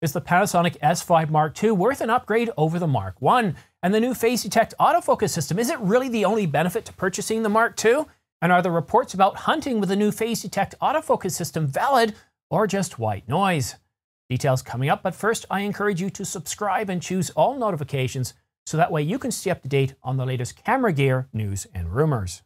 Is the Panasonic S5 Mark II worth an upgrade over the Mark I? And the new phase detect autofocus system, is it really the only benefit to purchasing the Mark II? And are the reports about hunting with the new phase detect autofocus system valid or just white noise? Details coming up, but first I encourage you to subscribe and choose all notifications so that way you can stay up to date on the latest camera gear, news, and rumors.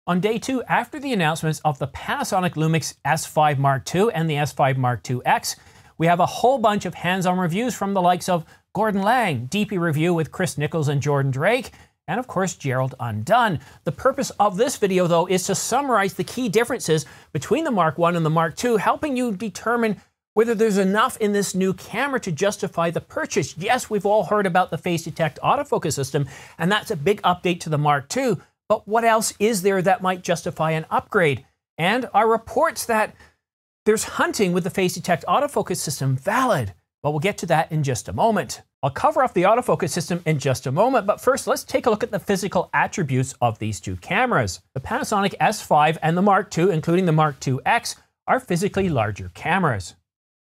On day 2, after the announcements of the Panasonic Lumix S5 Mark II and the S5 Mark II X, we have a whole bunch of hands-on reviews from the likes of Gordon Lang, DP Review with Chris Nichols and Jordan Drake, and of course Gerald Undone. The purpose of this video though is to summarize the key differences between the Mark I and the Mark II, helping you determine whether there's enough in this new camera to justify the purchase. Yes, we've all heard about the phase detect autofocus system, and that's a big update to the Mark II, but what else is there that might justify an upgrade? And are reports that there's hunting with the phase detect autofocus system valid? Well, we'll get to that in just a moment. I'll cover off the autofocus system in just a moment, but first let's take a look at the physical attributes of these two cameras. The Panasonic S5 and the Mark II, including the Mark II X, are physically larger cameras.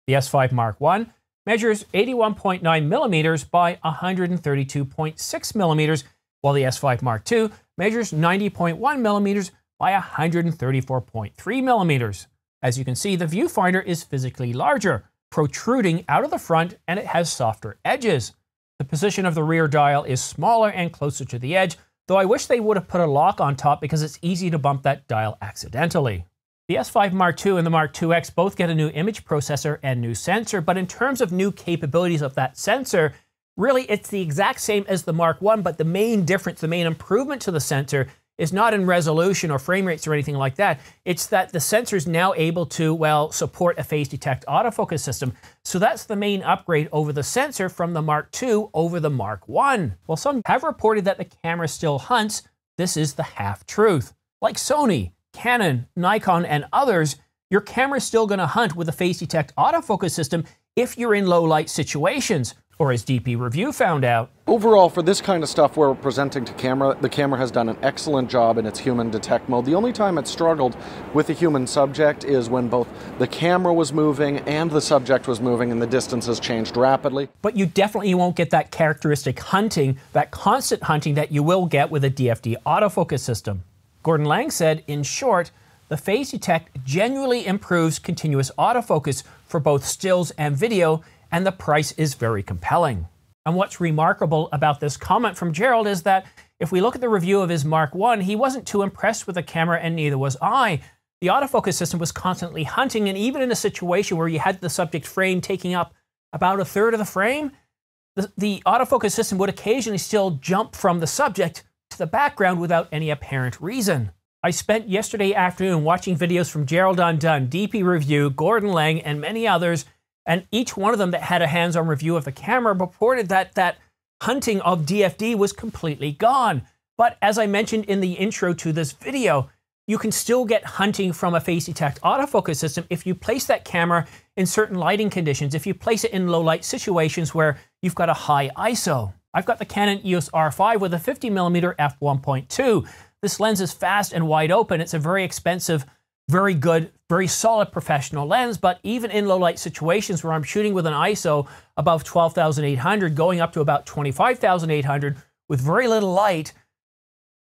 The S5 Mark I measures 81.9 millimeters by 132.6 millimeters, while the S5 Mark II measures 90.1 millimeters by 134.3 millimeters. As you can see, the viewfinder is physically larger, protruding out of the front, and it has softer edges. The position of the rear dial is smaller and closer to the edge, though I wish they would have put a lock on top because it's easy to bump that dial accidentally. The S5 Mark II and the Mark II X both get a new image processor and new sensor, but in terms of new capabilities of that sensor, really it's the exact same as the Mark I, but the main difference, the main improvement to the sensor is not in resolution or frame rates or anything like that. It's that the sensor is now able to, well, support a phase detect autofocus system. So that's the main upgrade over the sensor from the Mark II over the Mark I. While some have reported that the camera still hunts, this is the half-truth. Like Sony, Canon, Nikon, and others, your camera is still going to hunt with a phase detect autofocus system if you're in low light situations, or as DP Review found out. Overall, for this kind of stuff we're presenting to camera, the camera has done an excellent job in its human detect mode. The only time it struggled with a human subject is when both the camera was moving and the subject was moving and the distances changed rapidly. But you definitely won't get that characteristic hunting, that constant hunting that you will get with a DFD autofocus system. Gordon Lang said, in short, the phase detect genuinely improves continuous autofocus for both stills and video, and the price is very compelling. And what's remarkable about this comment from Gerald is that if we look at the review of his Mark I, he wasn't too impressed with the camera, and neither was I. The autofocus system was constantly hunting, and even in a situation where you had the subject frame taking up about a third of the frame, the autofocus system would occasionally still jump from the subject to the background without any apparent reason. I spent yesterday afternoon watching videos from Gerald Undone, DP Review, Gordon Lang, and many others, and each one of them that had a hands-on review of the camera reported that that hunting of DFD was completely gone. But as I mentioned in the intro to this video, you can still get hunting from a phase detect autofocus system if you place that camera in certain lighting conditions, if you place it in low light situations where you've got a high ISO. I've got the Canon EOS R5 with a 50mm f1.2. This lens is fast and wide open. It's a very expensive, very good, very solid professional lens, but even in low light situations where I'm shooting with an ISO above 12,800, going up to about 25,800 with very little light,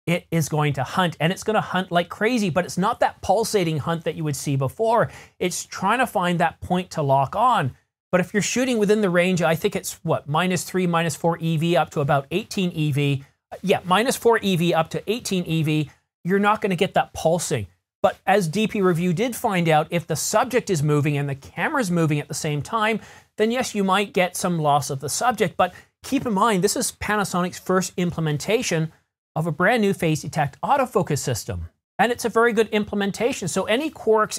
it is going to hunt, and it's going to hunt like crazy, but it's not that pulsating hunt that you would see before. It's trying to find that point to lock on. But if you're shooting within the range, I think it's what, -3, -4 EV up to about 18 EV. Yeah, -4 EV up to 18 EV, you're not going to get that pulsing. But as DP Review did find out, if the subject is moving and the camera's moving at the same time, then yes, you might get some loss of the subject. But keep in mind, this is Panasonic's first implementation of a brand new phase detect autofocus system. And it's a very good implementation. So any quirks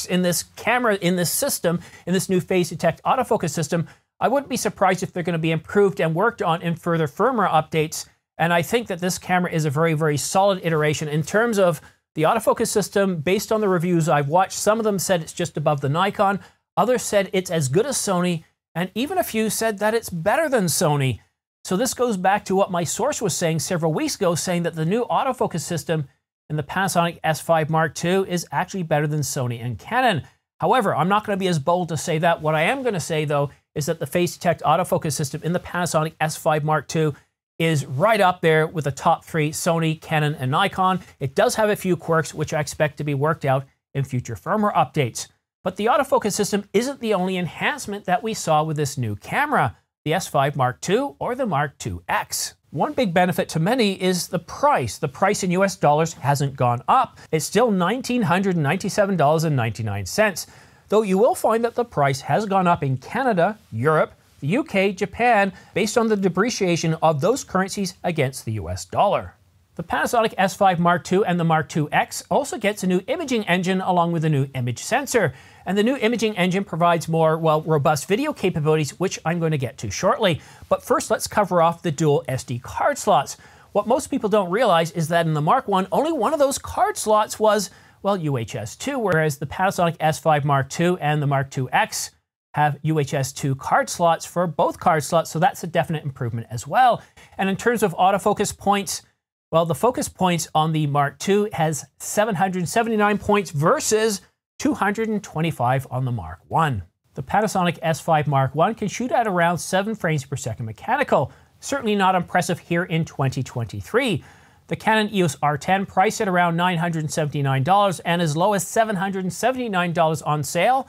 in this camera, in this system, in this new phase detect autofocus system, I wouldn't be surprised if they're going to be improved and worked on in further firmware updates. And I think that this camera is a very, very solid iteration in terms of the autofocus system. Based on the reviews I've watched, some of them said it's just above the Nikon, others said it's as good as Sony, and even a few said that it's better than Sony. So this goes back to what my source was saying several weeks ago, saying that the new autofocus system in the Panasonic S5 Mark II is actually better than Sony and Canon. However, I'm not going to be as bold to say that. What I am going to say, though, is that the phase detect autofocus system in the Panasonic S5 Mark II is right up there with the top three, Sony, Canon, and Nikon. It does have a few quirks, which I expect to be worked out in future firmware updates. But the autofocus system isn't the only enhancement that we saw with this new camera, the S5 Mark II or the Mark IIX. One big benefit to many is the price. The price in US dollars hasn't gone up. It's still $1,997.99, though you will find that the price has gone up in Canada, Europe, the UK, Japan, based on the depreciation of those currencies against the US dollar. The Panasonic S5 Mark II and the Mark IIX also gets a new imaging engine along with a new image sensor. And the new imaging engine provides more, well, robust video capabilities, which I'm going to get to shortly. But first, let's cover off the dual SD card slots. What most people don't realize is that in the Mark I, only one of those card slots was, well, UHS 2, whereas the Panasonic S5 Mark II and the Mark IIX have UHS 2 card slots for both card slots, so that's a definite improvement as well. And in terms of autofocus points, well, the focus points on the Mark II has 779 points versus 225 on the Mark I. The Panasonic S5 Mark I can shoot at around 7 frames per second mechanical, certainly not impressive here in 2023. The Canon EOS R10 priced at around $979 and as low as $779 on sale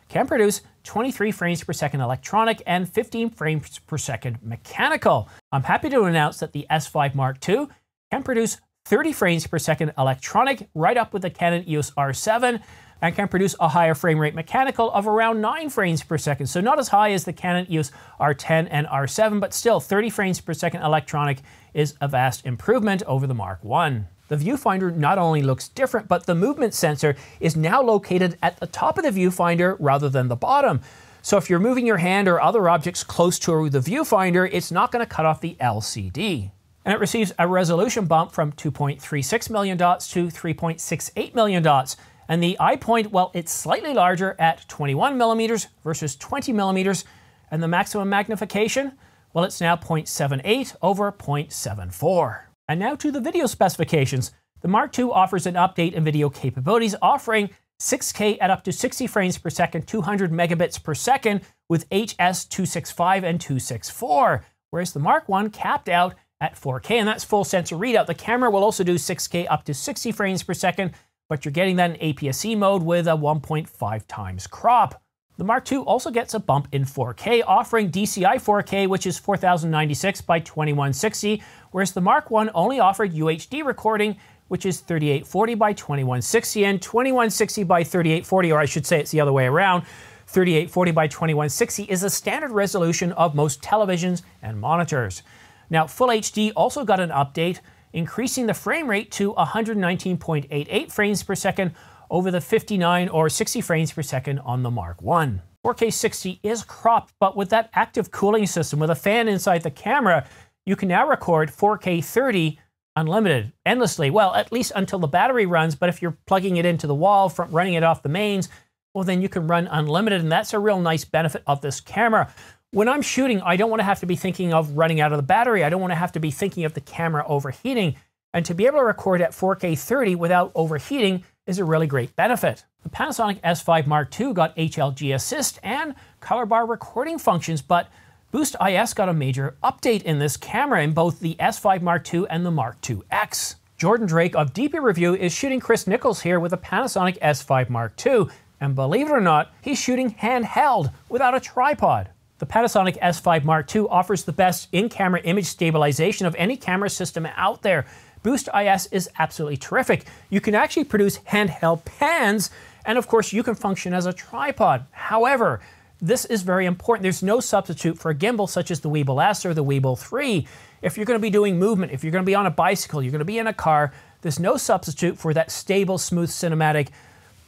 can produce 23 frames per second electronic and 15 frames per second mechanical. I'm happy to announce that the S5 Mark II can produce 30 frames per second electronic, right up with the Canon EOS R7, and can produce a higher frame rate mechanical of around 9 frames per second. So not as high as the Canon EOS R10 and R7, but still 30 frames per second electronic is a vast improvement over the Mark I. The viewfinder not only looks different, but the movement sensor is now located at the top of the viewfinder rather than the bottom. So if you're moving your hand or other objects close to the viewfinder, it's not going to cut off the LCD. And it receives a resolution bump from 2.36 million dots to 3.68 million dots. And the eye point, well, it's slightly larger at 21 millimeters versus 20 millimeters. And the maximum magnification, well, it's now 0.78 over 0.74. And now to the video specifications. The Mark II offers an update in video capabilities, offering 6K at up to 60 frames per second, 200 megabits per second with HS265 and 264, whereas the Mark I capped out at 4K, and that's full sensor readout. The camera will also do 6K up to 60 frames per second, but you're getting that in APS-C mode with a 1.5 times crop. The Mark II also gets a bump in 4K, offering DCI 4K, which is 4096 by 2160, whereas the Mark I only offered UHD recording, which is 3840 by 2160 and 2160 by 3840, or I should say it's the other way around. 3840 by 2160 is the standard resolution of most televisions and monitors. Now, Full HD also got an update, increasing the frame rate to 119.88 frames per second over the 59 or 60 frames per second on the Mark I. 4K 60 is cropped, but with that active cooling system with a fan inside the camera, you can now record 4K 30 unlimited, endlessly. Well, at least until the battery runs, but if you're plugging it into the wall, from running it off the mains, well, then you can run unlimited, and that's a real nice benefit of this camera. When I'm shooting, I don't want to have to be thinking of running out of the battery. I don't want to have to be thinking of the camera overheating. And to be able to record at 4K 30 without overheating is a really great benefit. The Panasonic S5 Mark II got HLG Assist and color bar recording functions, but Boost IS got a major update in this camera in both the S5 Mark II and the Mark IIX. Jordan Drake of DP Review is shooting Chris Nichols here with a Panasonic S5 Mark II, and believe it or not, he's shooting handheld without a tripod. The Panasonic S5 Mark II offers the best in-camera image stabilization of any camera system out there. Boost IS is absolutely terrific. You can actually produce handheld pans, and of course you can function as a tripod. However, this is very important. There's no substitute for a gimbal such as the Weebill S or the Weebill 3. If you're going to be doing movement, if you're going to be on a bicycle, you're going to be in a car, there's no substitute for that stable, smooth cinematic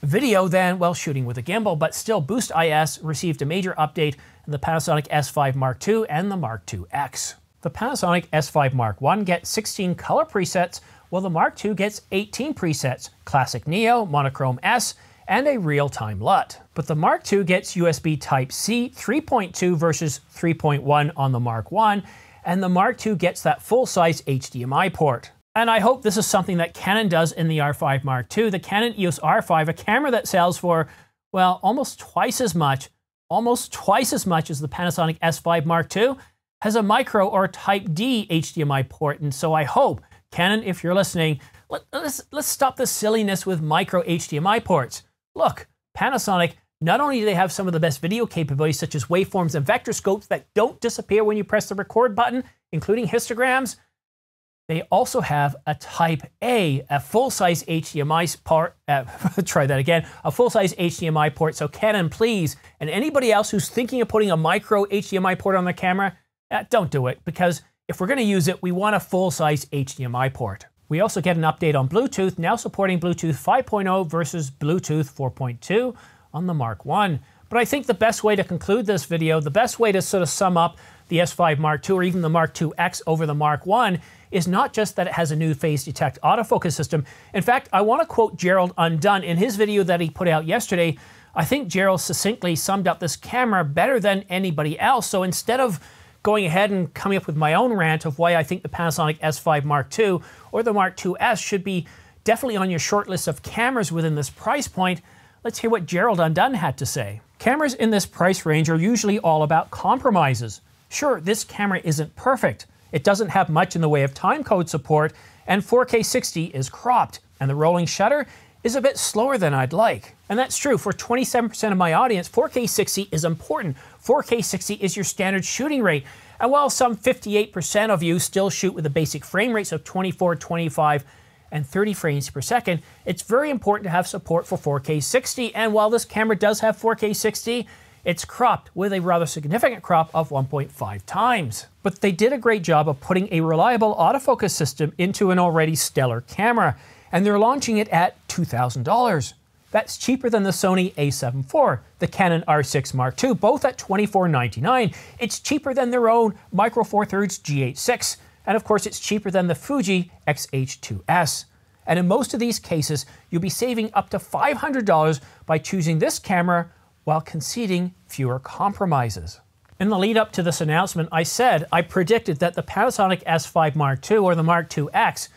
video than, well, shooting with a gimbal. But still, Boost IS received a major update in the Panasonic S5 Mark II and the Mark IIX. The Panasonic S5 Mark I gets 16 color presets, while the Mark II gets 18 presets, Classic Neo, Monochrome S, and a real-time LUT. But the Mark II gets USB Type-C 3.2 versus 3.1 on the Mark I, and the Mark II gets that full-size HDMI port. And I hope this is something that Canon does in the R5 Mark II. The Canon EOS R5, a camera that sells for, well, almost twice as much, almost twice as much as the Panasonic S5 Mark II, has a micro or Type D HDMI port. And so I hope, Canon, if you're listening, let's stop the silliness with micro HDMI ports. Look, Panasonic, not only do they have some of the best video capabilities, such as waveforms and vector scopes that don't disappear when you press the record button, including histograms, they also have a Type A, a full-size HDMI port. Try that again. A full-size HDMI port. So Canon, please, and anybody else who's thinking of putting a micro HDMI port on their camera, don't do it, because if we're going to use it, we want a full-size HDMI port. We also get an update on Bluetooth, now supporting Bluetooth 5.0 versus Bluetooth 4.2 on the Mark I. But I think the best way to conclude this video, the best way to sort of sum up the S5 Mark II or even the Mark IIX over the Mark I is not just that it has a new phase detect autofocus system. In fact, I want to quote Gerald Undone in his video that he put out yesterday. I think Gerald succinctly summed up this camera better than anybody else. So instead of going ahead and coming up with my own rant of why I think the Panasonic S5 Mark II or the Mark IIS should be definitely on your short list of cameras within this price point, let's hear what Gerald Undone had to say. Cameras in this price range are usually all about compromises. Sure, this camera isn't perfect. It doesn't have much in the way of timecode support, and 4K 60 is cropped, and the rolling shutter is a bit slower than I'd like. And that's true. For 27% of my audience, 4K 60 is important. 4K 60 is your standard shooting rate. And while some 58% of you still shoot with the basic frame rates of 24, 25, and 30 frames per second, it's very important to have support for 4K 60. And while this camera does have 4K 60, it's cropped with a rather significant crop of 1.5 times. But they did a great job of putting a reliable autofocus system into an already stellar camera, and they're launching it at $2,000. That's cheaper than the Sony a7 IV, the Canon R6 Mark II, both at $24.99. It's cheaper than their own Micro Four Thirds G8.6, and of course it's cheaper than the Fuji X-H2S. And in most of these cases, you'll be saving up to $500 by choosing this camera while conceding fewer compromises. In the lead up to this announcement, I predicted that the Panasonic S5 Mark II or the Mark IIX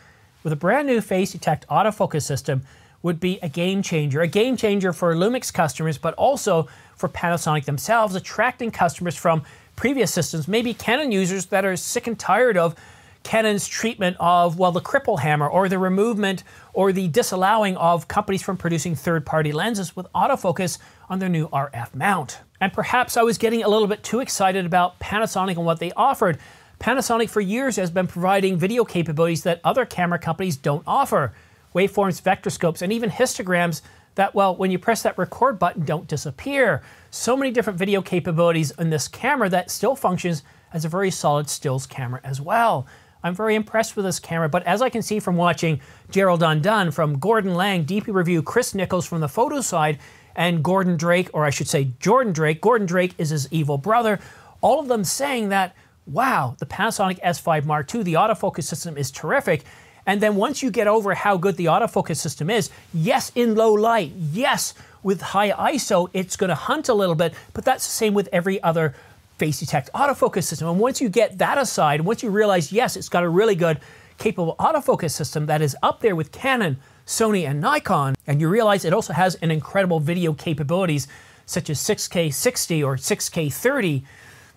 with a brand new phase detect autofocus system would be a game changer for Lumix customers, but also for Panasonic themselves, attracting customers from previous systems, maybe Canon users that are sick and tired of Canon's treatment of, well, the cripple hammer or the removement or the disallowing of companies from producing third-party lenses with autofocus on their new RF mount. And perhaps I was getting a little bit too excited about Panasonic and what they offered. Panasonic for years has been providing video capabilities that other camera companies don't offer. Waveforms, vector scopes, and even histograms that, well, when you press that record button, don't disappear. So many different video capabilities in this camera that still functions as a very solid stills camera as well. I'm very impressed with this camera, but as I can see from watching Gerald Undone, from Gordon Lang, DP Review, Chris Nichols from the photo side, and Gordon Drake, or I should say Jordan Drake. Gordon Drake is his evil brother. All of them saying that, wow, the Panasonic S5 Mark II, the autofocus system is terrific. And then once you get over how good the autofocus system is, yes, in low light, yes, with high ISO, it's going to hunt a little bit, but that's the same with every other phase detect autofocus system. And once you get that aside, once you realize, yes, it's got a really good, capable autofocus system that is up there with Canon, Sony, and Nikon, and you realize it also has an incredible video capabilities such as 6K 60 or 6K 30.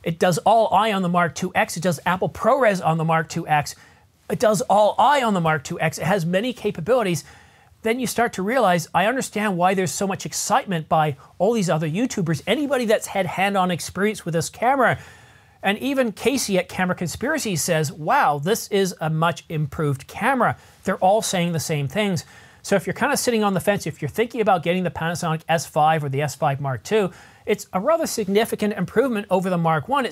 It does all eye on the Mark IIX. It does Apple ProRes on the Mark IIX. It does all eye on the Mark IIX. It has many capabilities. Then you start to realize, I understand why there's so much excitement by all these other YouTubers, anybody that's had hand-on experience with this camera. And even Casey at Camera Conspiracy says, wow, this is a much improved camera. They're all saying the same things. So if you're kind of sitting on the fence, if you're thinking about getting the Panasonic S5 or the S5 Mark II, it's a rather significant improvement over the Mark I.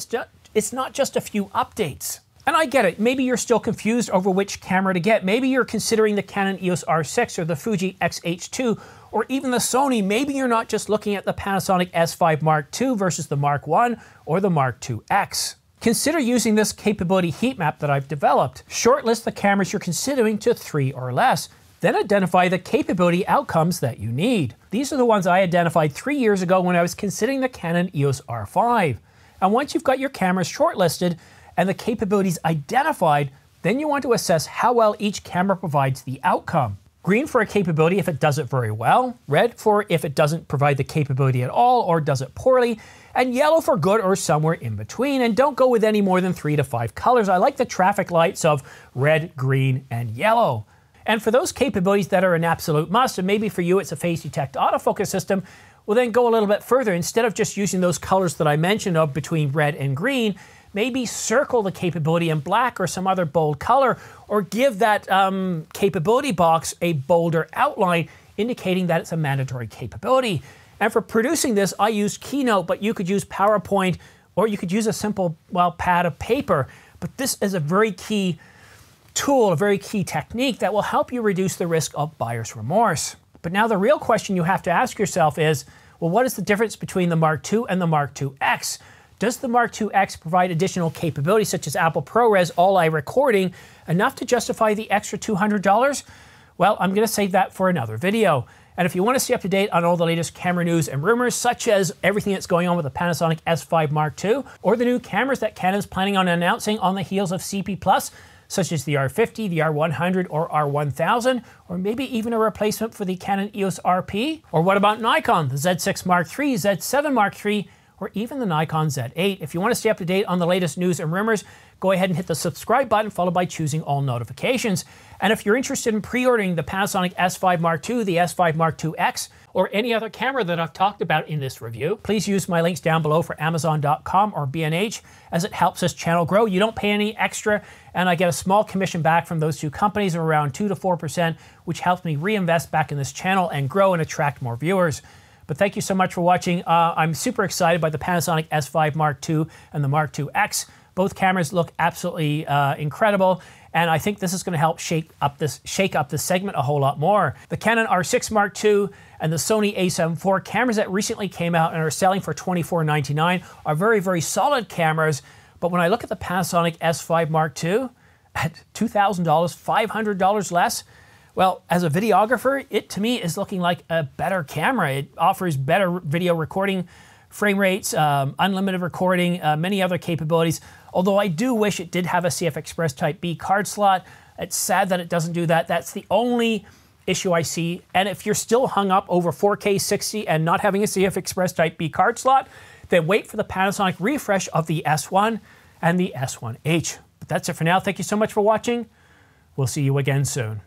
It's not just a few updates. And I get it. Maybe you're still confused over which camera to get. Maybe you're considering the Canon EOS R6 or the Fuji X-H2 or even the Sony. Maybe you're not just looking at the Panasonic S5 Mark II versus the Mark I or the Mark IIX. Consider using this capability heat map that I've developed. Shortlist the cameras you're considering to 3 or less. Then identify the capability outcomes that you need. These are the ones I identified 3 years ago when I was considering the Canon EOS R5. And once you've got your cameras shortlisted and the capabilities identified, then you want to assess how well each camera provides the outcome. Green for a capability if it does it very well, red for if it doesn't provide the capability at all or does it poorly, and yellow for good or somewhere in between. And don't go with any more than 3 to 5 colors. I like the traffic lights of red, green, and yellow. And for those capabilities that are an absolute must, and maybe for you it's a phase detect autofocus system, well then go a little bit further. Instead of just using those colors that I mentioned of between red and green, maybe circle the capability in black or some other bold color, or give that capability box a bolder outline indicating that it's a mandatory capability. And for producing this, I used Keynote, but you could use PowerPoint, or you could use a simple, well, pad of paper. But this is a very key tool, a very key technique that will help you reduce the risk of buyer's remorse. But now the real question you have to ask yourself is, well, what is the difference between the Mark II and the Mark IIX? Does the Mark IIX provide additional capabilities such as Apple ProRes all-eye recording enough to justify the extra $200? Well, I'm going to save that for another video. And if you want to stay up to date on all the latest camera news and rumors, such as everything that's going on with the Panasonic S5 Mark II, or the new cameras that Canon's planning on announcing on the heels of CP+, such as the R50, the R100, or R1000, or maybe even a replacement for the Canon EOS RP? Or what about Nikon, the Z6 Mark III, Z7 Mark III, or even the Nikon Z8. If you want to stay up to date on the latest news and rumors, go ahead and hit the subscribe button followed by choosing all notifications. And if you're interested in pre-ordering the Panasonic S5 Mark II, the S5 Mark IIX, or any other camera that I've talked about in this review, please use my links down below for Amazon.com or B&H, as it helps this channel grow. You don't pay any extra, and I get a small commission back from those two companies of around 2 to 4%, which helps me reinvest back in this channel and grow and attract more viewers. But thank you so much for watching. I'm super excited by the Panasonic S5 Mark II and the Mark IIX. Both cameras look absolutely incredible, and I think this is going to help shake up this segment a whole lot more. The Canon R6 Mark II and the Sony a7 IV cameras that recently came out and are selling for $24.99 are very, very solid cameras. But when I look at the Panasonic S5 Mark II at $2,000, $500 less, well, as a videographer, it to me is looking like a better camera. It offers better video recording frame rates, unlimited recording, many other capabilities. Although I do wish it did have a CF Express Type B card slot. It's sad that it doesn't do that. That's the only issue I see. And if you're still hung up over 4K 60 and not having a CF Express Type B card slot, then wait for the Panasonic refresh of the S1 and the S1H. But that's it for now. Thank you so much for watching. We'll see you again soon.